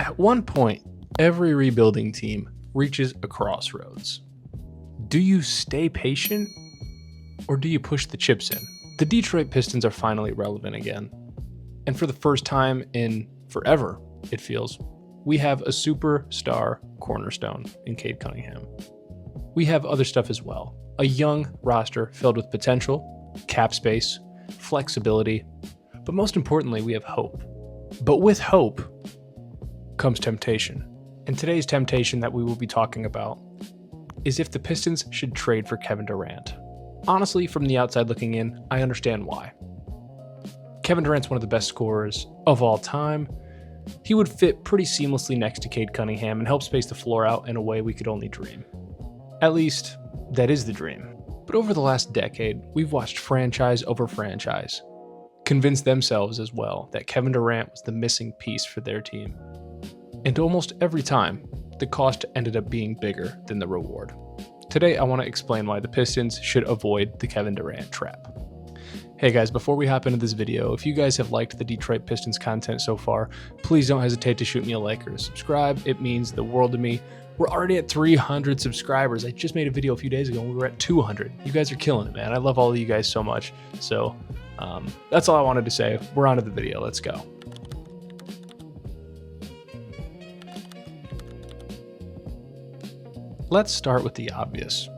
At one point, every rebuilding team reaches a crossroads. Do you stay patient or do you push the chips in? The Detroit Pistons are finally relevant again. And for the first time in forever, it feels, we have a superstar cornerstone in Cade Cunningham. We have other stuff as well. A young roster filled with potential, cap space, flexibility, but most importantly, we have hope. But with hope comes temptation. And today's temptation that we will be talking about is if the Pistons should trade for Kevin Durant. Honestly, from the outside looking in, I understand why. Kevin Durant's one of the best scorers of all time. He would fit pretty seamlessly next to Cade Cunningham and help space the floor out in a way we could only dream. At least, that is the dream. But over the last decade, we've watched franchise over franchise convince themselves as well that Kevin Durant was the missing piece for their team. And almost every time, the cost ended up being bigger than the reward. Today, I want to explain why the Pistons should avoid the Kevin Durant trap. Hey guys, before we hop into this video, if you guys have liked the Detroit Pistons content so far, please don't hesitate to shoot me a like or a subscribe. It means the world to me. We're already at 300 subscribers. I just made a video a few days ago and we were at 200. You guys are killing it, man. I love all of you guys so much. So that's all I wanted to say. We're on to the video. Let's go. Let's start with the obvious.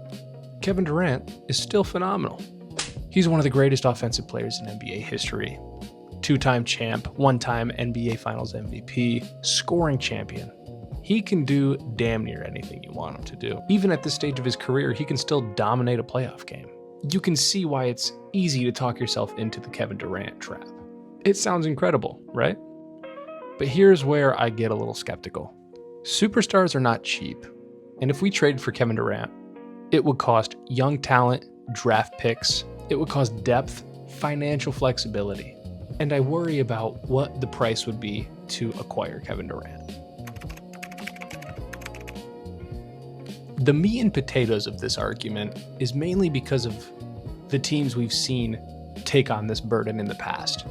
Kevin Durant is still phenomenal. He's one of the greatest offensive players in NBA history. Two-time champ, one-time NBA Finals MVP, scoring champion. He can do damn near anything you want him to do. Even at this stage of his career, he can still dominate a playoff game. You can see why it's easy to talk yourself into the Kevin Durant trap. It sounds incredible, right? But here's where I get a little skeptical. Superstars are not cheap. And if we traded for Kevin Durant, it would cost young talent, draft picks, it would cost depth, financial flexibility. And I worry about what the price would be to acquire Kevin Durant. The meat and potatoes of this argument is mainly because of the teams we've seen take on this burden in the past.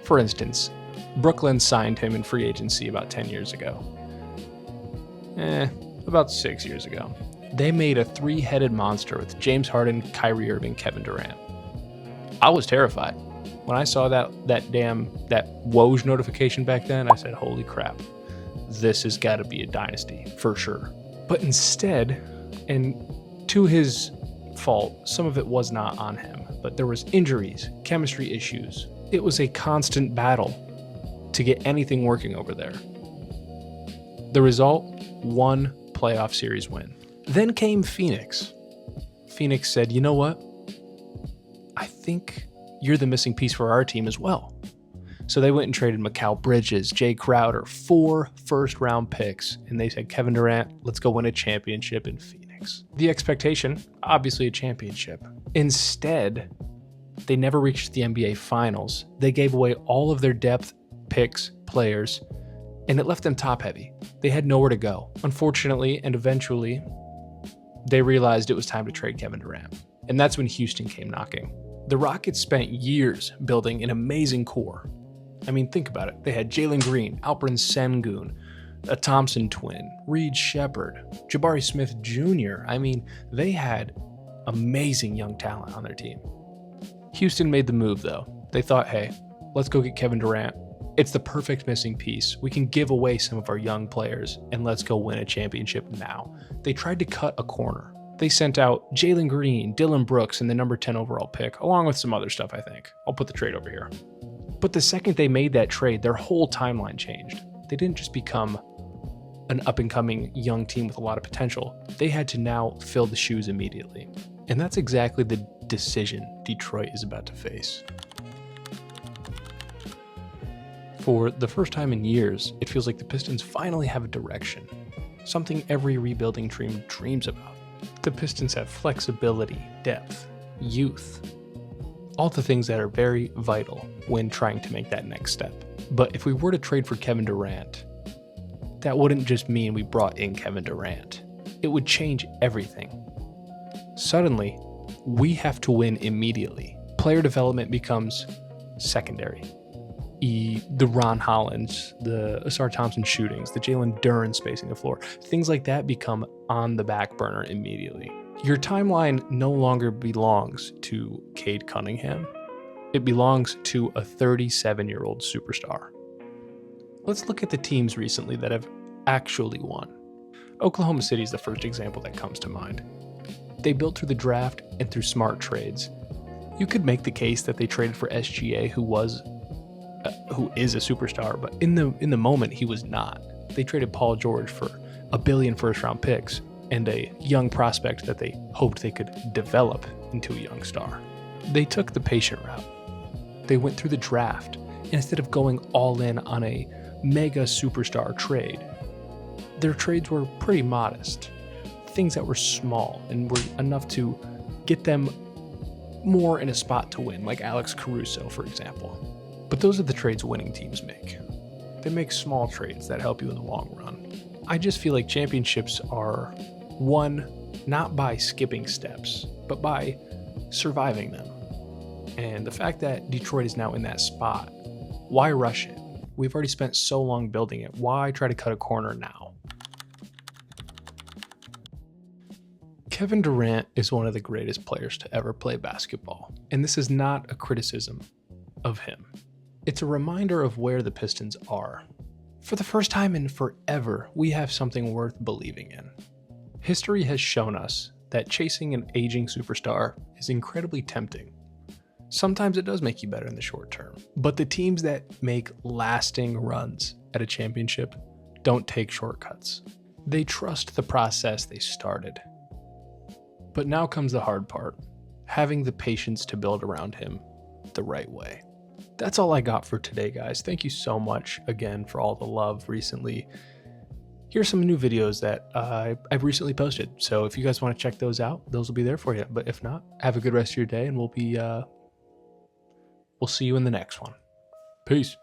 For instance, Brooklyn signed him in free agency about 10 years ago. About 6 years ago. They made a three-headed monster with James Harden, Kyrie Irving, Kevin Durant. I was terrified. When I saw that Woj notification back then, I said, holy crap, this has got to be a dynasty for sure. But instead, and to his fault, some of it was not on him, but there was injuries, chemistry issues. It was a constant battle to get anything working over there. The result, one playoff series win. Then came Phoenix. Phoenix said, you know what? I think you're the missing piece for our team as well. So they went and traded Mikal Bridges, Jay Crowder, 4 first-round picks, and they said, Kevin Durant, let's go win a championship in Phoenix. The expectation, obviously a championship. Instead, they never reached the NBA Finals. They gave away all of their depth, picks, players, and it left them top-heavy. They had nowhere to go. Unfortunately, and eventually, they realized it was time to trade Kevin Durant. And that's when Houston came knocking. The Rockets spent years building an amazing core. I mean, think about it. They had Jalen Green, Alperen Sengun, a Thompson twin, Reed Shepherd, Jabari Smith Jr. I mean, they had amazing young talent on their team. Houston made the move, though. They thought, hey, let's go get Kevin Durant. It's the perfect missing piece. We can give away some of our young players, and let's go win a championship now. They tried to cut a corner. They sent out Jalen Green, Dylan Brooks, and the number 10 overall pick, along with some other stuff, I think. I'll put the trade over here. But the second they made that trade, their whole timeline changed. They didn't just become an up-and-coming young team with a lot of potential. They had to now fill the shoes immediately. And that's exactly the decision Detroit is about to face. For the first time in years, it feels like the Pistons finally have a direction. Something every rebuilding team dreams about. The Pistons have flexibility, depth, youth. All the things that are very vital when trying to make that next step. But if we were to trade for Kevin Durant, that wouldn't just mean we brought in Kevin Durant. It would change everything. Suddenly, we have to win immediately. Player development becomes secondary. the Ron Hollands, the Asar Thompson shootings, the Jalen Duren spacing the floor, things like that become on the back burner immediately. Your timeline no longer belongs to Cade Cunningham. It belongs to a 37-year-old superstar. Let's look at the teams recently that have actually won. Oklahoma City is the first example that comes to mind. They built through the draft and through smart trades. You could make the case that they traded for SGA, who is a superstar, but in the moment he was not. They traded Paul George for $1 billion first-round picks and a young prospect that they hoped they could develop into a young star. They took the patient route. They went through the draft, and instead of going all in on a mega superstar trade, their trades were pretty modest. Things that were small and were enough to get them more in a spot to win, like Alex Caruso, for example. But those are the trades winning teams make. They make small trades that help you in the long run. I just feel like championships are won not by skipping steps, but by surviving them. And the fact that Detroit is now in that spot, why rush it? We've already spent so long building it. Why try to cut a corner now? Kevin Durant is one of the greatest players to ever play basketball, and this is not a criticism of him. It's a reminder of where the Pistons are. For the first time in forever, we have something worth believing in. History has shown us that chasing an aging superstar is incredibly tempting. Sometimes it does make you better in the short term, but the teams that make lasting runs at a championship don't take shortcuts. They trust the process they started. But now comes the hard part, having the patience to build around him the right way. That's all I got for today, guys. Thank you so much again for all the love recently. Here's some new videos that I've recently posted. So if you guys want to check those out, those will be there for you. But if not, have a good rest of your day, and we'll see you in the next one. Peace.